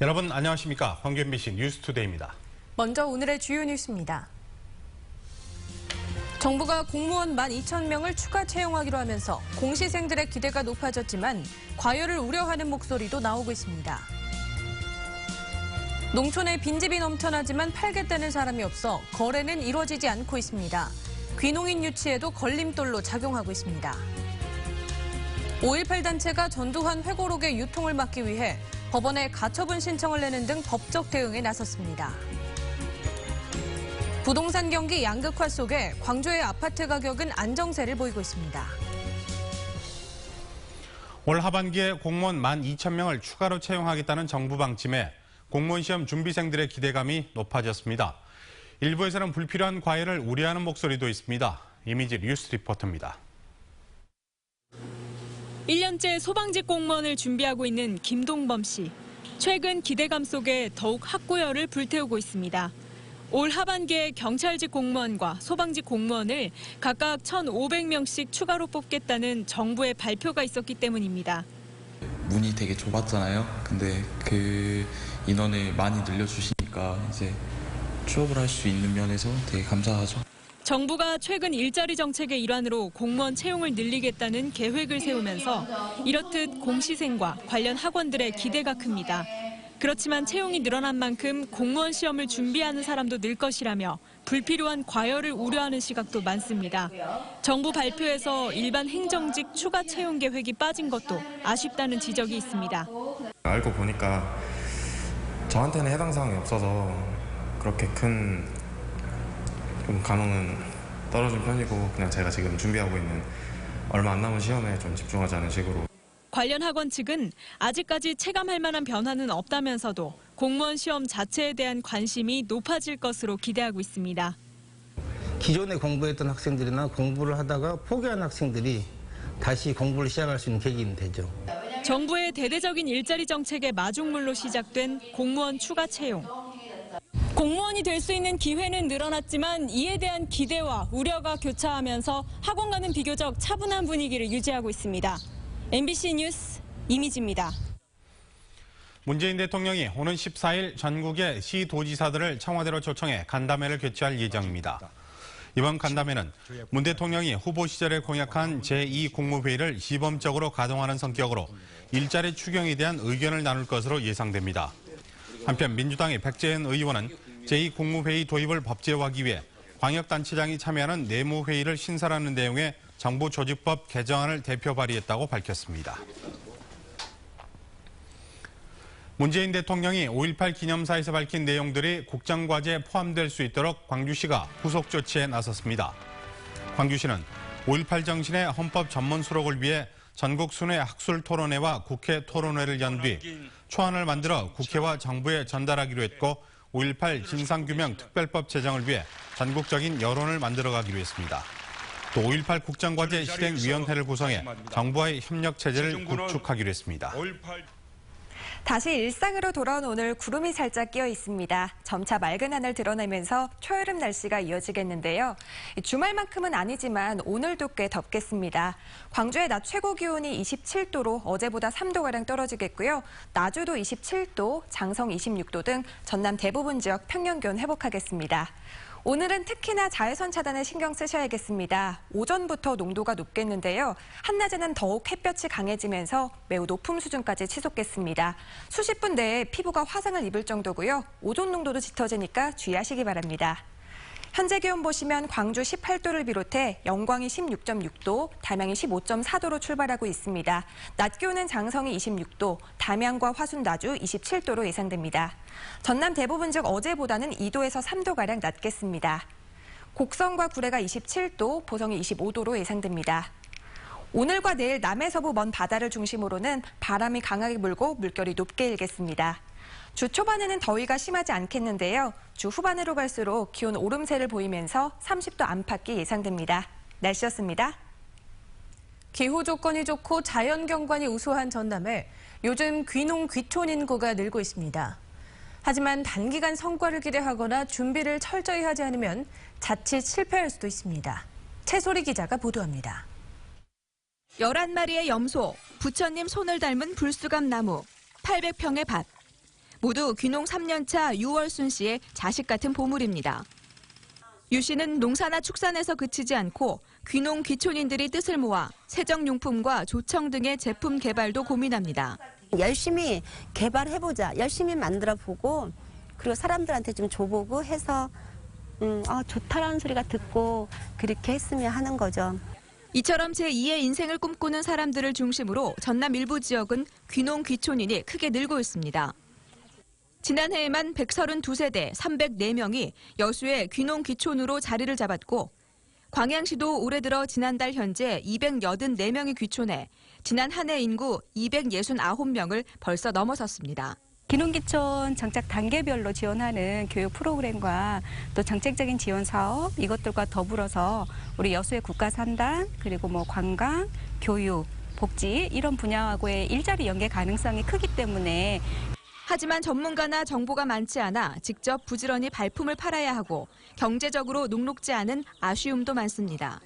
여러분 안녕하십니까? 황교안BC 뉴스투데이입니다. 먼저 오늘의 주요 뉴스입니다. 정부가 공무원 12,000명을 추가 채용하기로 하면서 공시생들의 기대가 높아졌지만 과열을 우려하는 목소리도 나오고 있습니다. 농촌에 빈집이 넘쳐나지만 팔겠다는 사람이 없어 거래는 이루어지지 않고 있습니다. 귀농인 유치에도 걸림돌로 작용하고 있습니다. 5.18 단체가 전두환 회고록의 유통을 막기 위해 법원에 가처분 신청을 내는 등 법적 대응에 나섰습니다. 부동산 경기 양극화 속에 광주의 아파트 가격은 안정세를 보이고 있습니다. 올 하반기에 공무원 12,000명을 추가로 채용하겠다는 정부 방침에 공무원 시험 준비생들의 기대감이 높아졌습니다. 일부에서는 불필요한 과열을 우려하는 목소리도 있습니다. 이미지 뉴스 리포터입니다. 1년째 소방직 공무원을 준비하고 있는 김동범 씨. 최근 기대감 속에 더욱 학구열을 불태우고 있습니다. 올 하반기에 경찰직 공무원과 소방직 공무원을 각각 1,500명씩 추가로 뽑겠다는 정부의 발표가 있었기 때문입니다. 문이 되게 좁았잖아요. 근데 그 인원을 많이 늘려주시니까 이제 취업을 할 수 있는 면에서 되게 감사하죠. 정부가 최근 일자리 정책의 일환으로 공무원 채용을 늘리겠다는 계획을 세우면서 이렇듯 공시생과 관련 학원들의 기대가 큽니다. 그렇지만 채용이 늘어난 만큼 공무원 시험을 준비하는 사람도 늘 것이라며 불필요한 과열을 우려하는 시각도 많습니다. 정부 발표에서 일반 행정직 추가 채용 계획이 빠진 것도 아쉽다는 지적이 있습니다. 알고 보니까 저한테는 해당 사항이 없어서 그렇게 큰 감흥은 떨어진 편이고 그냥 제가 지금 준비하고 있는 얼마 안 남은 시험에 좀 집중하자는 식으로. 관련 학원 측은 아직까지 체감할 만한 변화는 없다면서도 공무원 시험 자체에 대한 관심이 높아질 것으로 기대하고 있습니다. 기존에 공부했던 학생들이나 공부를 하다가 포기한 학생들이 다시 공부를 시작할 수 있는 계기는 되죠. 정부의 대대적인 일자리 정책의 마중물로 시작된 공무원 추가 채용. 공무원이 될 수 있는 기회는 늘어났지만 이에 대한 기대와 우려가 교차하면서 학원과는 비교적 차분한 분위기를 유지하고 있습니다. MBC 뉴스 이미지입니다. 문재인 대통령이 오는 14일 전국의 시도지사들을 청와대로 초청해 간담회를 개최할 예정입니다. 이번 간담회는 문 대통령이 후보 시절에 공약한 제2국무회의를 시범적으로 가동하는 성격으로 일자리 추경에 대한 의견을 나눌 것으로 예상됩니다. 한편 민주당의 백재현 의원은 제2국무회의 도입을 법제화하기 위해 광역단체장이 참여하는 내무회의를 신설하는 내용의 정부 조직법 개정안을 대표 발의했다고 밝혔습니다. 문재인 대통령이 5.18 기념사에서 밝힌 내용들이 국정과제에 포함될 수 있도록 광주시가 후속 조치에 나섰습니다. 광주시는 5.18 정신의 헌법 전문 수록을 위해 전국 순회 학술 토론회와 국회 토론회를 연 뒤 초안을 만들어 국회와 정부에 전달하기로 했고 5.18 진상규명 특별법 제정을 위해 전국적인 여론을 만들어가기로 했습니다. 또 5.18 국정과제 실행위원회를 구성해 정부와의 협력체제를 구축하기로 했습니다. 다시 일상으로 돌아온 오늘 구름이 살짝 끼어 있습니다. 점차 맑은 하늘 드러내면서 초여름 날씨가 이어지겠는데요. 주말만큼은 아니지만 오늘도 꽤 덥겠습니다. 광주의 낮 최고 기온이 27도로 어제보다 3도가량 떨어지겠고요. 나주도 27도, 장성 26도 등 전남 대부분 지역 평년 기온 회복하겠습니다. 오늘은 특히나 자외선 차단에 신경 쓰셔야겠습니다. 오전부터 농도가 높겠는데요. 한낮에는 더욱 햇볕이 강해지면서 매우 높은 수준까지 치솟겠습니다. 수십 분 내에 피부가 화상을 입을 정도고요. 오존 농도도 짙어지니까 주의하시기 바랍니다. 현재 기온 보시면 광주 18도를 비롯해 영광이 16.6도, 담양이 15.4도로 출발하고 있습니다. 낮 기온은 장성이 26도, 담양과 화순, 나주 27도로 예상됩니다. 전남 대부분 즉 어제보다는 2도에서 3도가량 낮겠습니다. 곡성과 구례가 27도, 보성이 25도로 예상됩니다. 오늘과 내일 남해서부 먼 바다를 중심으로는 바람이 강하게 불고 물결이 높게 일겠습니다. 주 초반에는 더위가 심하지 않겠는데요. 주 후반으로 갈수록 기온 오름세를 보이면서 30도 안팎이 예상됩니다. 날씨였습니다. 기후 조건이 좋고 자연 경관이 우수한 전남에 요즘 귀농 귀촌 인구가 늘고 있습니다. 하지만 단기간 성과를 기대하거나 준비를 철저히 하지 않으면 자칫 실패할 수도 있습니다. 최소리 기자가 보도합니다. 11마리의 염소, 부처님 손을 닮은 불수감 나무, 800평의 밭. 모두 귀농 3년차 유월순 씨의 자식 같은 보물입니다. 유 씨는 농사나 축산에서 그치지 않고 귀농 귀촌인들이 뜻을 모아 세정용품과 조청 등의 제품 개발도 고민합니다. 열심히 개발해보자, 열심히 만들어보고 그리고 사람들한테 좀 줘보고 해서 좋다라는 소리가 듣고 그렇게 했으면 하는 거죠. 이처럼 제2의 인생을 꿈꾸는 사람들을 중심으로 전남 일부 지역은 귀농 귀촌인이 크게 늘고 있습니다. 지난해에만 132세대 304명이 여수의 귀농 귀촌으로 자리를 잡았고 광양시도 올해 들어 지난달 현재 284명이 귀촌해 지난 한 해 인구 269명을 벌써 넘어섰습니다. 귀농귀촌 정착 단계별로 지원하는 교육 프로그램과 또 정책적인 지원 사업 이것들과 더불어서 우리 여수의 국가산단 그리고 관광, 교육, 복지 이런 분야하고의 일자리 연계 가능성이 크기 때문에 하지만 전문가나 정보가 많지 않아 직접 부지런히 발품을 팔아야 하고 경제적으로 녹록지 않은 아쉬움도 많습니다.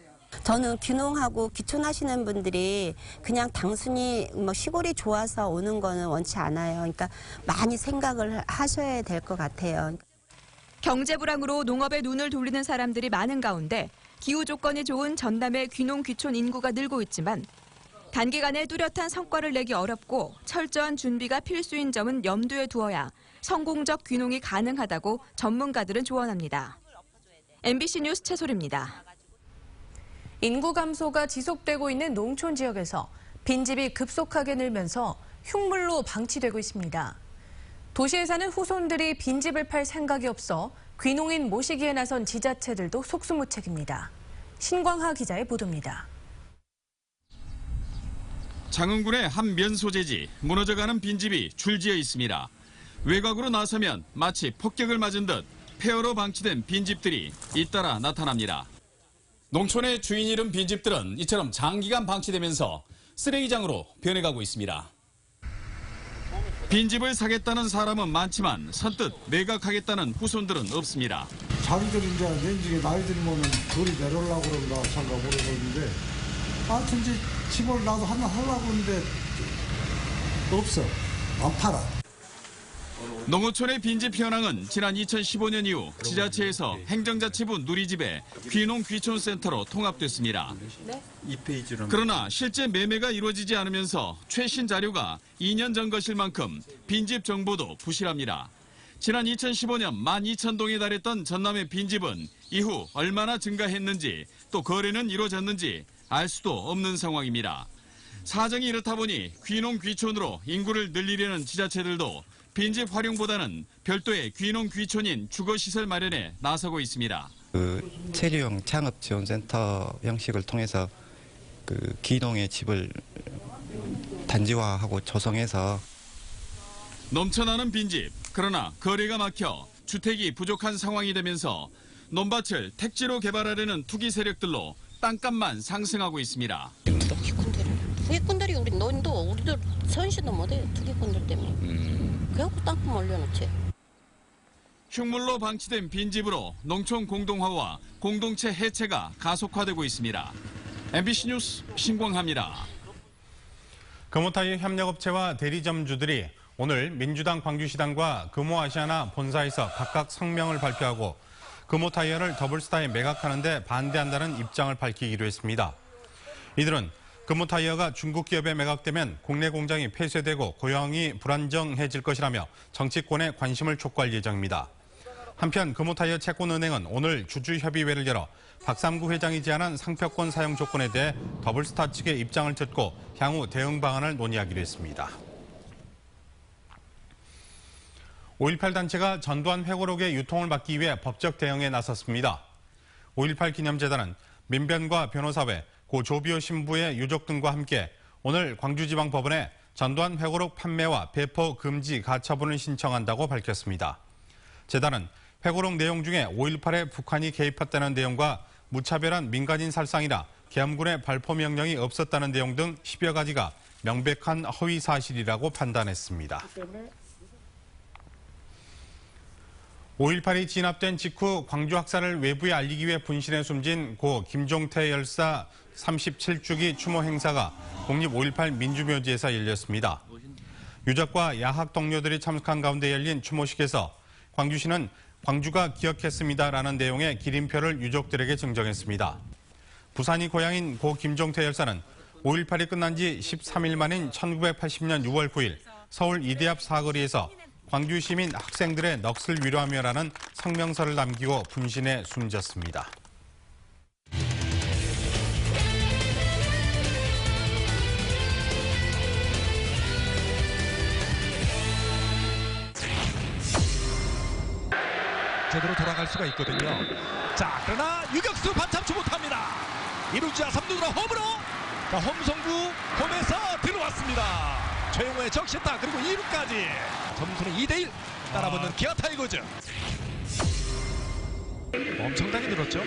저는 귀농하고 귀촌하시는 분들이 그냥 단순히 시골이 좋아서 오는 거는 원치 않아요. 그러니까 많이 생각을 하셔야 될 것 같아요. 경제 불황으로 농업에 눈을 돌리는 사람들이 많은 가운데 기후 조건이 좋은 전남의 귀농 귀촌 인구가 늘고 있지만 단기간에 뚜렷한 성과를 내기 어렵고 철저한 준비가 필수인 점은 염두에 두어야 성공적 귀농이 가능하다고 전문가들은 조언합니다. MBC 뉴스 최소리입니다. 인구 감소가 지속되고 있는 농촌 지역에서 빈집이 급속하게 늘면서 흉물로 방치되고 있습니다. 도시에 사는 후손들이 빈집을 팔 생각이 없어 귀농인 모시기에 나선 지자체들도 속수무책입니다. 신광하 기자의 보도입니다. 장흥군의 한 면소재지 무너져가는 빈집이 줄지어 있습니다. 외곽으로 나서면 마치 폭격을 맞은 듯 폐허로 방치된 빈집들이 잇따라 나타납니다. 농촌의 주인 잃은 빈집들은 이처럼 장기간 방치되면서 쓰레기장으로 변해가고 있습니다. 빈집을 사겠다는 사람은 많지만 선뜻 매각하겠다는 후손들은 없습니다. 자기들이 이제 렌즈에 나이 들면은 돌이 내려오려고 그런가 잠깐 모르겠는데 하여튼 이제 집을 나도 하나 하려고 하는데 없어. 안 팔아. 농어촌의 빈집 현황은 지난 2015년 이후 지자체에서 행정자치부 누리집에 귀농 귀촌센터로 통합됐습니다. 그러나 실제 매매가 이루어지지 않으면서 최신 자료가 2년 전 것일 만큼 빈집 정보도 부실합니다. 지난 2015년 12,000동에 달했던 전남의 빈집은 이후 얼마나 증가했는지 또 거래는 이루어졌는지 알 수도 없는 상황입니다. 사정이 이렇다 보니 귀농 귀촌으로 인구를 늘리려는 지자체들도 빈집 활용보다는 별도의 귀농 귀촌인 주거시설 마련에 나서고 있습니다. 체류형 창업지원센터 형식을 통해서 귀농의 집을 단지화하고 조성해서 넘쳐나는 빈집, 그러나 거래가 막혀 주택이 부족한 상황이 되면서 논밭을 택지로 개발하려는 투기 세력들로 땅값만 상승하고 있습니다. 투기꾼들이 우리도 선시도 못해 투기꾼들 때문에. 그래갖고 땅값 올려놓지. 흉물로 방치된 빈집으로 농촌 공동화와 공동체 해체가 가속화되고 있습니다. MBC 뉴스 신광하입니다. 금호타이어 협력업체와 대리점주들이 오늘 민주당 광주시당과 금호아시아나 본사에서 각각 성명을 발표하고 금호타이어를 더블스타에 매각하는 데 반대한다는 입장을 밝히기로 했습니다. 이들은 금호타이어가 중국 기업에 매각되면 국내 공장이 폐쇄되고 고용이 불안정해질 것이라며 정치권의 관심을 촉구할 예정입니다. 한편 금호타이어 채권은행은 오늘 주주협의회를 열어 박삼구 회장이 제안한 상표권 사용 조건에 대해 더블스타 측의 입장을 듣고 향후 대응 방안을 논의하기로 했습니다. 5.18 단체가 전두환 회고록의 유통을 막기 위해 법적 대응에 나섰습니다. 5.18 기념재단은 민변과 변호사회, 고 조비오 신부의 유족 등과 함께 오늘 광주지방법원에 전두환 회고록 판매와 배포 금지 가처분을 신청한다고 밝혔습니다. 재단은 회고록 내용 중에 5.18에 북한이 개입했다는 내용과 무차별한 민간인 살상이라 계엄군의 발포 명령이 없었다는 내용 등 10여 가지가 명백한 허위 사실이라고 판단했습니다. 5.18이 진압된 직후 광주 학살을 외부에 알리기 위해 분신해 숨진 고 김종태 열사 37주기 추모 행사가 국립 5.18 민주묘지에서 열렸습니다. 유족과 야학 동료들이 참석한 가운데 열린 추모식에서 광주시는 광주가 기억했습니다라는 내용의 기림표를 유족들에게 증정했습니다. 부산이 고향인 고 김종태 열사는 5.18이 끝난 지 13일 만인 1980년 6월 9일 서울 이대 앞 사거리에서 광주 시민 학생들의 넋을 위로하며라는 성명서를 남기고 분신에 숨졌습니다. 제대로 돌아갈 수가 있거든요. 자, 그러나 유격수 반참치 못합니다. 1루자 3루로 홈으로. 자, 홈송구 홈에서 들어왔습니다. 최용호의 적시타 그리고 2루까지. 점수는 2대1 따라붙는 기아 타이거즈. 엄청나게 늘었죠.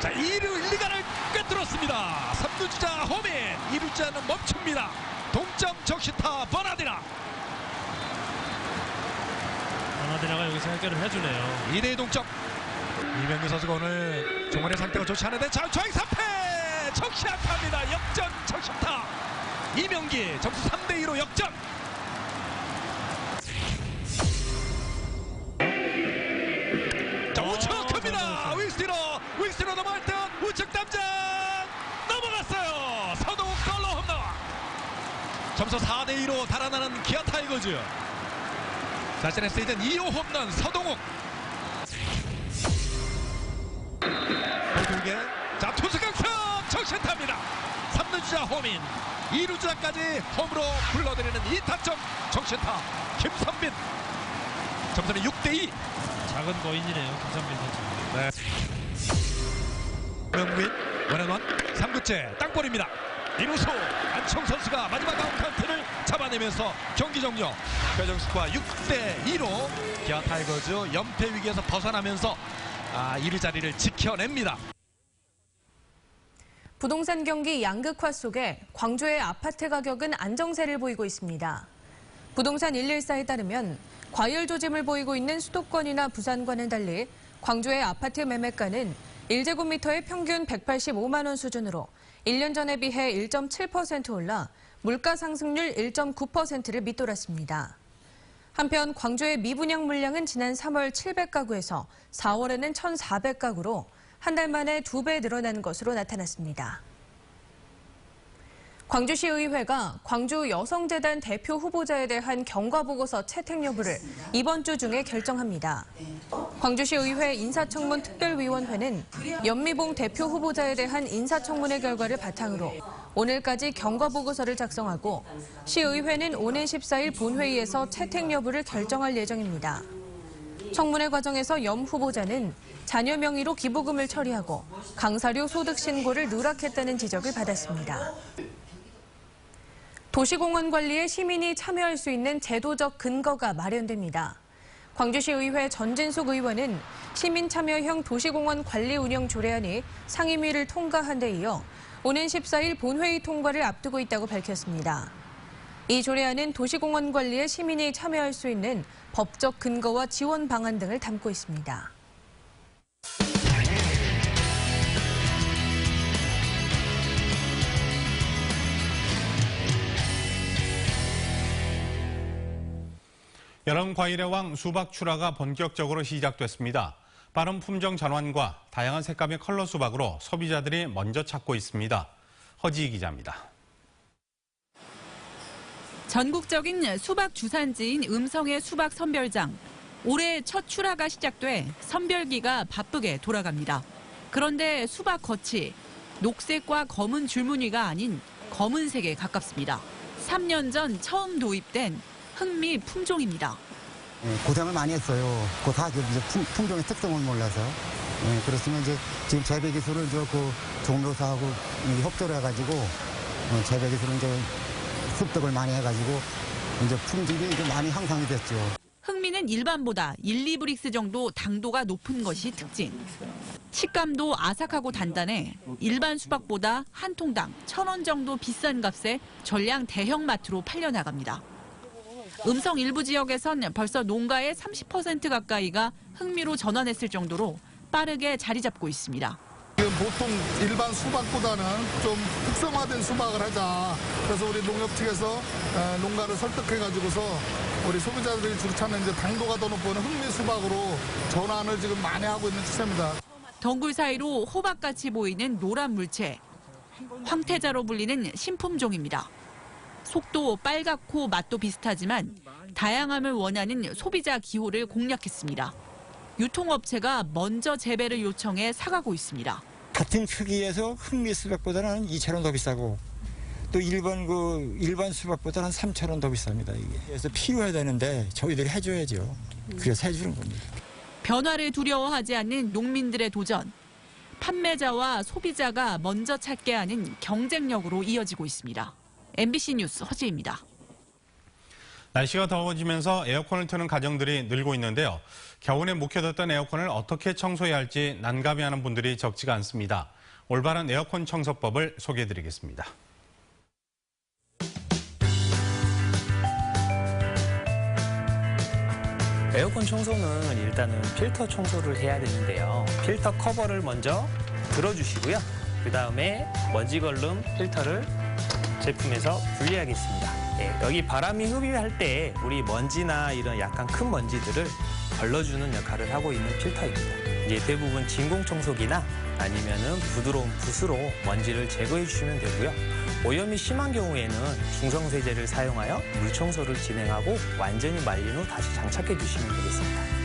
자, 2루 1, 2가를 꿰뚫었습니다. 3루주자 홈인 2루자는 멈춥니다. 동점 적시타 버나디나. 버나디나가 여기서 해결을 해주네요. 2대2 동점. 이명규 선수가 오늘 종원의 상태가 좋지 않은데 좌익 3패 적시합니다. 역전 적시타. 이명기 점수 3대2로 역전. 자, 우측 큽니다. 윙스티로 넘어갈 듯 우측 담장 넘어갔어요. 서동욱 솔로 홈런. 점수 4대2로 달아나는 기아 타이거즈. 자신의 시즌 2호 홈런 서동욱. 볼들게. 자, 투수 강습 적시타입니다. 3루주자 홈인 2루주자까지 홈으로 불러들이는 2타점 적시타 김선빈. 점수는 6대2. 작은 거인이네요, 김선빈 선수. 네. 명민 원앤원 3구째 땅볼입니다. 이루수 안청 선수가 마지막 아웃카운트를 잡아내면서 경기 종료. 최종 스코어 6대2로 기아 타이거즈 연패 위기에서 벗어나면서 1위 자리를 지켜냅니다. 부동산 경기 양극화 속에 광주의 아파트 가격은 안정세를 보이고 있습니다. 부동산 114에 따르면 과열 조짐을 보이고 있는 수도권이나 부산과는 달리 광주의 아파트 매매가는 1제곱미터의 평균 185만 원 수준으로 1년 전에 비해 1.7% 올라 물가 상승률 1.9%를 밑돌았습니다. 한편 광주의 미분양 물량은 지난 3월 700가구에서 4월에는 1,400가구로 한 달 만에 2배 늘어난 것으로 나타났습니다. 광주시의회가 광주 여성재단 대표 후보자에 대한 경과보고서 채택 여부를 이번 주 중에 결정합니다. 광주시의회 인사청문 특별위원회는 연미봉 대표 후보자에 대한 인사청문회 결과를 바탕으로 오늘까지 경과보고서를 작성하고 시의회는 오는 14일 본회의에서 채택 여부를 결정할 예정입니다. 청문회 과정에서 염 후보자는 자녀 명의로 기부금을 처리하고 강사료 소득 신고를 누락했다는 지적을 받았습니다. 도시공원 관리에 시민이 참여할 수 있는 제도적 근거가 마련됩니다. 광주시의회 전진숙 의원은 시민 참여형 도시공원 관리 운영 조례안이 상임위를 통과한 데 이어 오는 14일 본회의 통과를 앞두고 있다고 밝혔습니다. 이 조례안은 도시공원 관리에 시민이 참여할 수 있는 법적 근거와 지원 방안 등을 담고 있습니다. 여름 과일의 왕 수박 출하가 본격적으로 시작됐습니다. 빠른 품종 전환과 다양한 색감의 컬러 수박으로 소비자들이 먼저 찾고 있습니다. 허지희 기자입니다. 전국적인 수박 주산지인 음성의 수박 선별장. 올해 첫 출하가 시작돼 선별기가 바쁘게 돌아갑니다. 그런데 수박 겉이 녹색과 검은 줄무늬가 아닌 검은색에 가깝습니다. 3년 전 처음 도입된 흑미 품종입니다. 고생을 많이 했어요. 그 다 품종의 특성을 몰라서. 그렇지만 이제 지금 재배 기술을 그 종묘사하고 협조를 해가지고 재배 기술을 이제 습득을 많이 해가지고 이제 품질이 이제 많이 향상이 됐죠. 흑미는 일반보다 1, 2브릭스 정도 당도가 높은 것이 특징. 식감도 아삭하고 단단해 일반 수박보다 한 통당 1,000원 정도 비싼 값에 전량 대형마트로 팔려나갑니다. 음성 일부 지역에선 벌써 농가의 30% 가까이가 흑미로 전환했을 정도로 빠르게 자리 잡고 있습니다. 지금 보통 일반 수박보다는 좀 특성화된 수박을 하자. 그래서 우리 농협 측에서 농가를 설득해가지고서 우리 소비자들이 주로 찾는 이제 당도가 더 높은 흑미 수박으로 전환을 지금 많이 하고 있는 추세입니다. 덩굴 사이로 호박같이 보이는 노란 물체. 황태자로 불리는 신품종입니다. 속도 빨갛고 맛도 비슷하지만 다양함을 원하는 소비자 기호를 공략했습니다. 유통업체가 먼저 재배를 요청해 사가고 있습니다. 같은 크기에서 흑미 수박보다는 2,000원 더 비싸고 또 일반 수박보다는 3,000원 더 비쌉니다. 이게. 그래서 필요해야 되는데 저희들이 해줘야죠. 그래서 해주는 겁니다. 변화를 두려워하지 않는 농민들의 도전. 판매자와 소비자가 먼저 찾게 하는 경쟁력으로 이어지고 있습니다. MBC 뉴스 허지입니다. 날씨가 더워지면서 에어컨을 트는 가정들이 늘고 있는데요. 겨울에 묵혀뒀던 에어컨을 어떻게 청소해야 할지 난감해하는 분들이 적지가 않습니다. 올바른 에어컨 청소법을 소개해드리겠습니다. 에어컨 청소는 일단은 필터 청소를 해야 되는데요. 필터 커버를 먼저 들어주시고요. 그 다음에 먼지 걸름 필터를 제품에서 분리하겠습니다. 여기 바람이 흡입할 때 우리 먼지나 이런 약간 큰 먼지들을 걸러주는 역할을 하고 있는 필터입니다. 이제 대부분 진공 청소기나 아니면은 부드러운 붓으로 먼지를 제거해 주시면 되고요. 오염이 심한 경우에는 중성세제를 사용하여 물 청소를 진행하고 완전히 말린 후 다시 장착해 주시면 되겠습니다.